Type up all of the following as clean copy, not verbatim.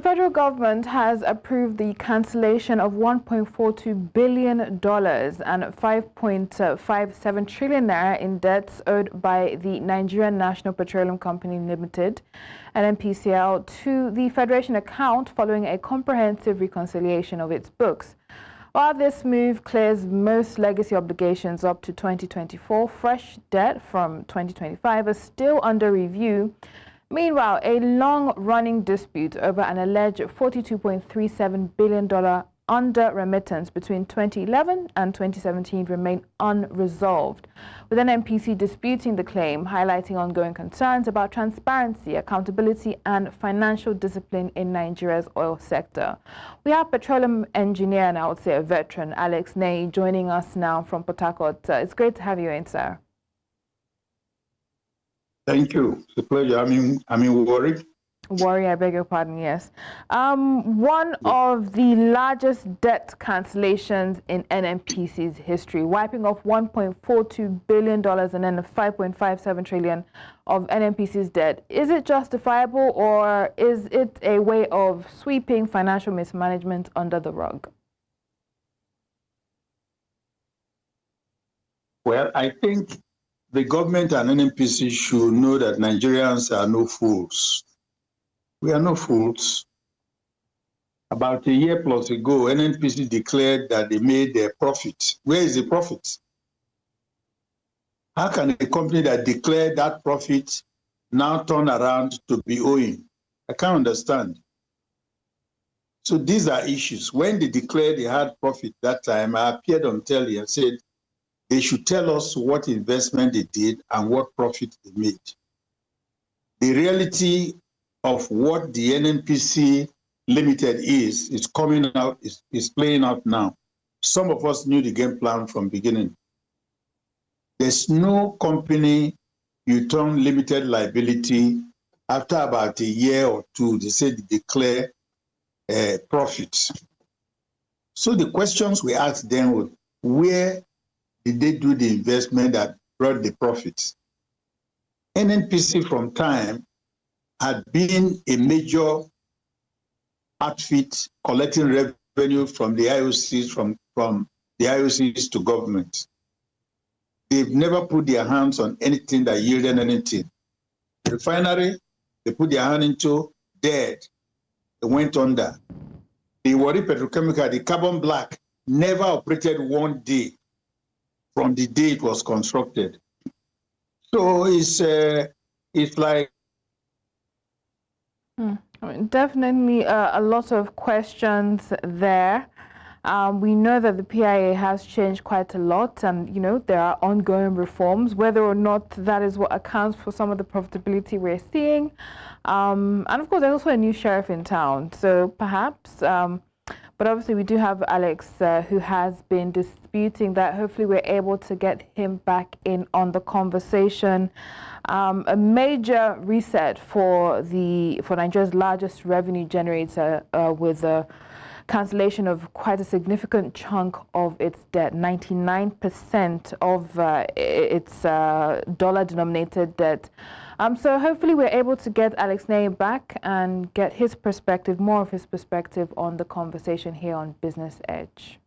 federal government has approved the cancellation of $1.42 billion and 5.57 trillion naira in debts owed by the Nigerian National Petroleum Company Ltd, NNPCL, to the Federation account following a comprehensive reconciliation of its books. While this move clears most legacy obligations up to 2024, fresh debt from 2025 is still under review. Meanwhile, a long-running dispute over an alleged $42.37 billion under-remittance between 2011 and 2017 remain unresolved, with NNPC disputing the claim, highlighting ongoing concerns about transparency, accountability, and financial discipline in Nigeria's oil sector. We have petroleum engineer and I would say a veteran, Alex Neyin, joining us now from Port Harcourt. It's great to have you in, sir. Thank you. It's a pleasure. I mean, worried. Worry, I beg your pardon, yes. One of the largest debt cancellations in NNPC's history, wiping off $1.42 billion and then $5.57 trillion of NNPC's debt. Is it justifiable, or is it a way of sweeping financial mismanagement under the rug? Well, I think the government and NNPC should know that Nigerians are no fools. We are no fools. About a year plus ago, NNPC declared that they made their profit. Where is the profit? How can a company that declared that profit now turn around to be owing? I can't understand. So these are issues. When they declared they had profit that time, I appeared on telly and said, they should tell us what investment they did and what profit they made. The reality of what the NNPC Limited is coming out, is playing out now. Some of us knew the game plan from beginning. There's no company you turn limited liability after about a year or two, they say they declare profits. So the questions we asked them were, where did they do the investment that brought the profits? NNPC from time had been a major outfit collecting revenue from the IOCs, from the IOCs to government. They've never put their hands on anything that yielded anything. The refinery, they put their hand into, dead. They went under. The Warri Petrochemical, the carbon black, never operated one day from the day it was constructed. So it's like... Definitely a lot of questions there. We know that the PIA has changed quite a lot, and you know there are ongoing reforms. Whether or not that is what accounts for some of the profitability we're seeing, and of course there's also a new sheriff in town, so perhaps. But obviously we do have Alex who has been disputing that. Hopefully we're able to get him back in on the conversation. A major reset for Nigeria's largest revenue generator with a cancellation of quite a significant chunk of its debt. 99% of its dollar-denominated debt. So hopefully we're able to get Alex Neyin back and get his perspective, more of his perspective on the conversation here on Business Edge.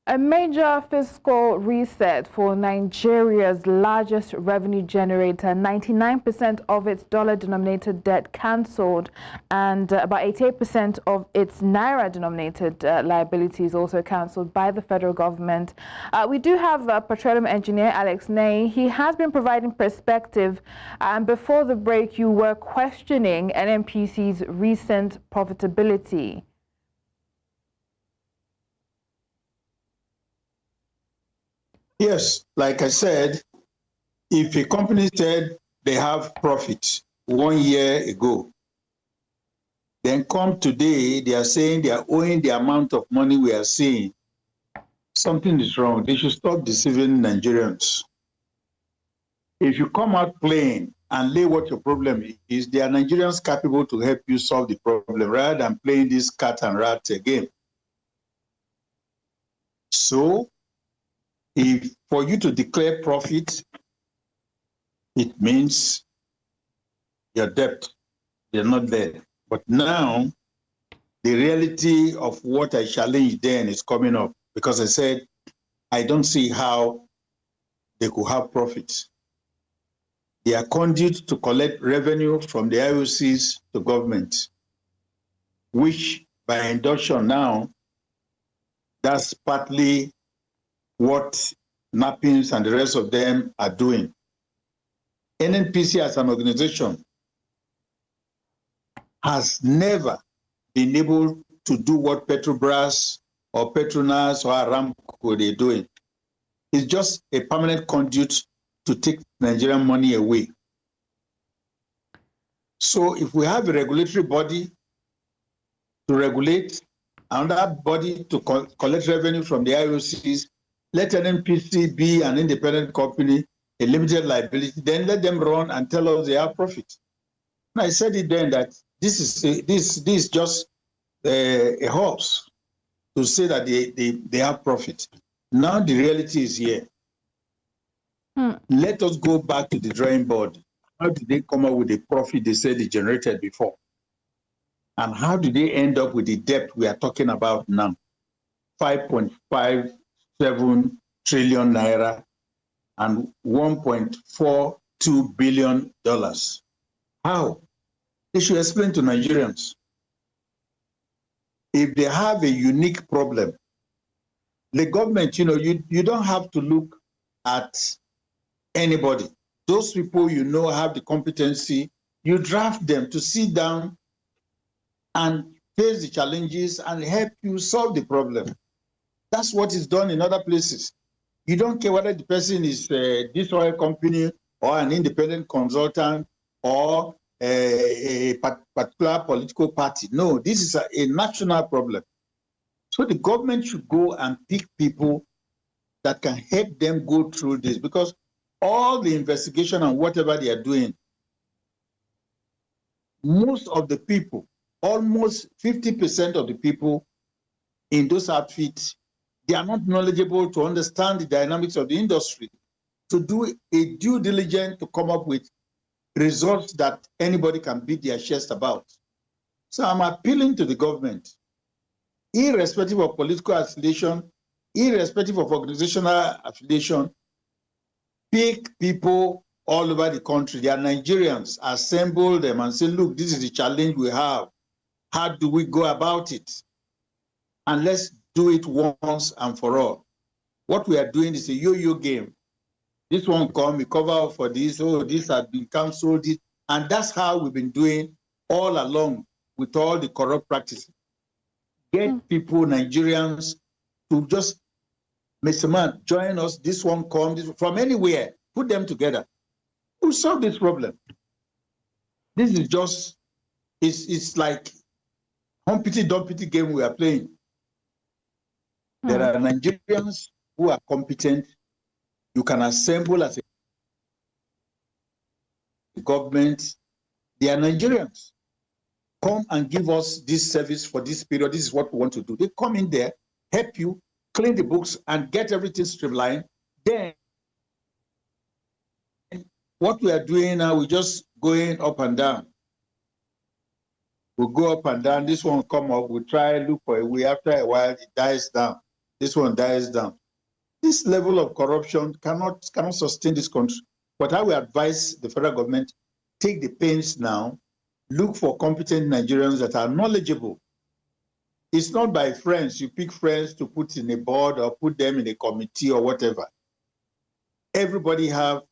A major fiscal reset for Nigeria's largest revenue generator. 99% of its dollar-denominated debt cancelled, and about 88% of its naira-denominated liabilities also cancelled by the federal government. We do have petroleum engineer Alex Neyin. He has been providing perspective, and before the break you were questioning NNPC's recent profitability. Yes, like I said, if a company said they have profit 1 year ago, then come today, they are saying they are owing the amount of money we are seeing. Something is wrong. They should stop deceiving Nigerians. If you come out plain and lay what your problem is, there are Nigerians capable to help you solve the problem rather than playing this cat and rat game. So, if for you to declare profit it means your debt, they're not there. But now, the reality of what I challenged then is coming up, because I said, I don't see how they could have profits. They are conduit to collect revenue from the IOCs to government, which by induction now, that's partly what NAPIMS and the rest of them are doing. NNPC as an organization has never been able to do what Petrobras or Petronas or Aramco are doing. It's just a permanent conduit to take Nigerian money away. So if we have a regulatory body to regulate, another body to collect revenue from the IOCs, let NNPC be an independent company, a limited liability, then let them run and tell us they have profit. And I said it then that this is just a hoax to say that they have profit. Now the reality is here. Let us go back to the drawing board. How did they come up with the profit they said they generated before? And how did they end up with the debt we are talking about now? 5.57 trillion naira and $1.42 billion. How? They should explain to Nigerians. If they have a unique problem, the government, you don't have to look at anybody. Those people have the competency, you draft them to sit down and face the challenges and help you solve the problem. That's what is done in other places. You don't care whether the person is this oil company or an independent consultant or a particular political party. No, this is a national problem. So the government should go and pick people that can help them go through this, because all the investigation and whatever they are doing, most of the people, almost 50% of the people in those outfits, they are not knowledgeable to understand the dynamics of the industry, to do a due diligence to come up with results that anybody can beat their chest about. So I'm appealing to the government, irrespective of political affiliation, irrespective of organizational affiliation, pick people all over the country. They are Nigerians. Assemble them and say, look, this is the challenge we have. How do we go about it? And let's do it once and for all. What we are doing is a yo-yo game. This one come, we cover up for this, oh, this has been cancelled, and that's how we've been doing all along with all the corrupt practices. Get people, Nigerians, to just, Mr. Man, join us, this one come, from anywhere, put them together. We'll solve this problem. This is just, it's like Humpty-Dumpty game we are playing. There are Nigerians who are competent. You can assemble as a government. They are Nigerians. Come and give us this service for this period. This is what we want to do. They come in there, help you, clean the books, and get everything streamlined. Then, what we are doing now, we're just going up and down. We'll go up and down. This one come up. We try, look for a way. After a while, it dies down. This one dies down. This level of corruption cannot sustain this country. But I will advise the federal government, take the pains now, look for competent Nigerians that are knowledgeable. It's not by friends. You pick friends to put in a board or put them in a committee or whatever. Everybody have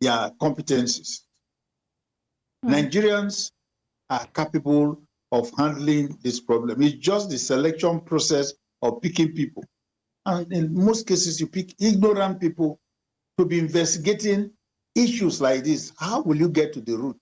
their competencies. Nigerians are capable of handling this problem. It's just the selection process of picking people. And in most cases, you pick ignorant people to be investigating issues like this. How will you get to the root?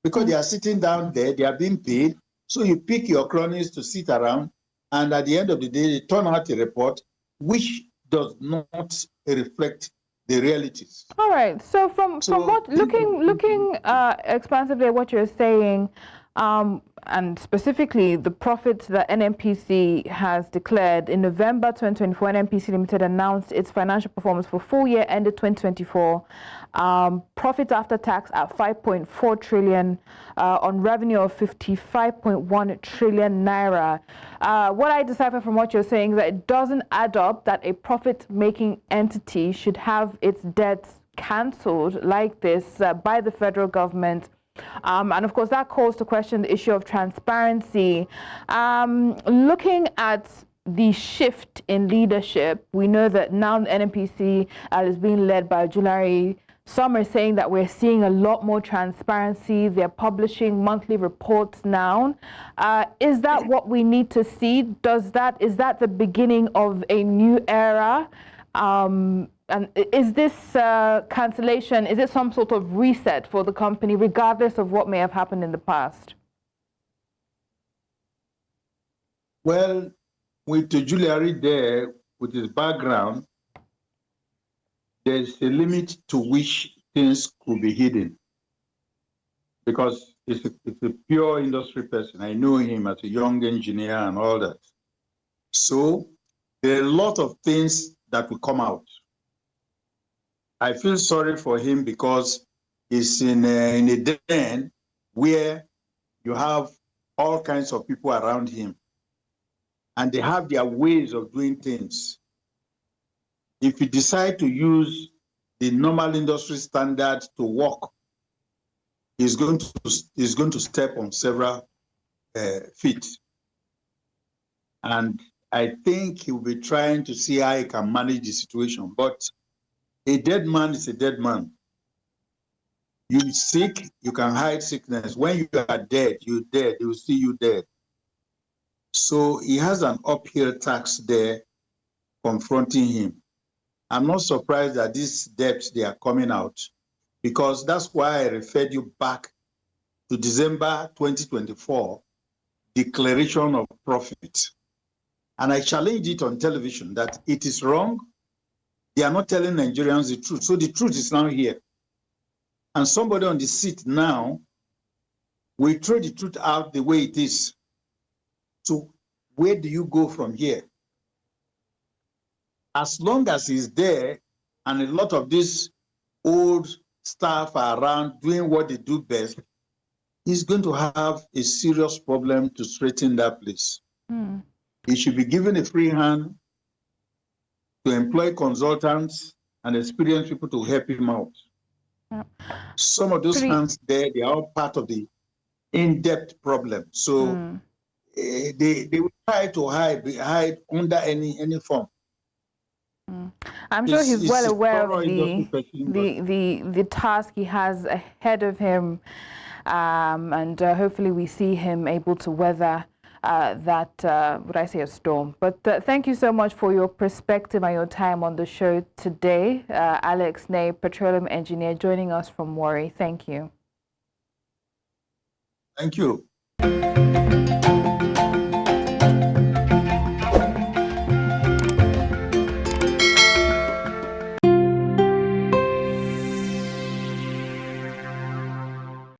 Because they are sitting down there, they are being paid. So you pick your cronies to sit around, and at the end of the day, they turn out a report which does not reflect the realities. All right. So from what looking expansively at what you're saying, and specifically the profit that NNPC has declared in November 2024, NNPC Ltd announced its financial performance for full year ended 2024. Profit after tax at 5.4 trillion on revenue of 55.1 trillion naira. What I decipher from what you're saying is that it doesn't add up that a profit-making entity should have its debts cancelled like this by the federal government. And of course, that calls to question the issue of transparency. Looking at the shift in leadership, we know that now the NNPC is being led by Julari. Some are saying that we're seeing a lot more transparency. They're publishing monthly reports now. Is that what we need to see? Is that the beginning of a new era? And is this cancellation, is it some sort of reset for the company, regardless of what may have happened in the past? Well, with Julari there, with his background, there's a limit to which things could be hidden. Because it's a pure industry person. I know him as a young engineer and all that. So there are a lot of things that will come out. I feel sorry for him because he's in a den where you have all kinds of people around him, and they have their ways of doing things. If you decide to use the normal industry standards to work, he's going to step on several feet. And I think he will be trying to see how he can manage the situation. But a dead man is a dead man. You're sick, you can hide sickness. When you are dead, you're dead. They will see you dead. So he has an uphill task there confronting him. I'm not surprised that these debts, they are coming out, because that's why I referred you back to December 2024 declaration of profit. And I challenged it on television that it is wrong. They are not telling Nigerians the truth. So the truth is now here. And somebody on the seat now will throw the truth out the way it is. So where do you go from here? As long as he's there and a lot of these old staff are around doing what they do best, he's going to have a serious problem to straighten that place. He should be given a free hand to employ consultants and experienced people to help him out. Some of those hands there, they are all part of the in-depth problem. So they will try to hide under any form. I'm sure he's well aware of the task he has ahead of him, and hopefully we see him able to weather that, would I say, a storm. But thank you so much for your perspective and your time on the show today. Alex Neyin, petroleum engineer, joining us from Warri. Thank you. Thank you.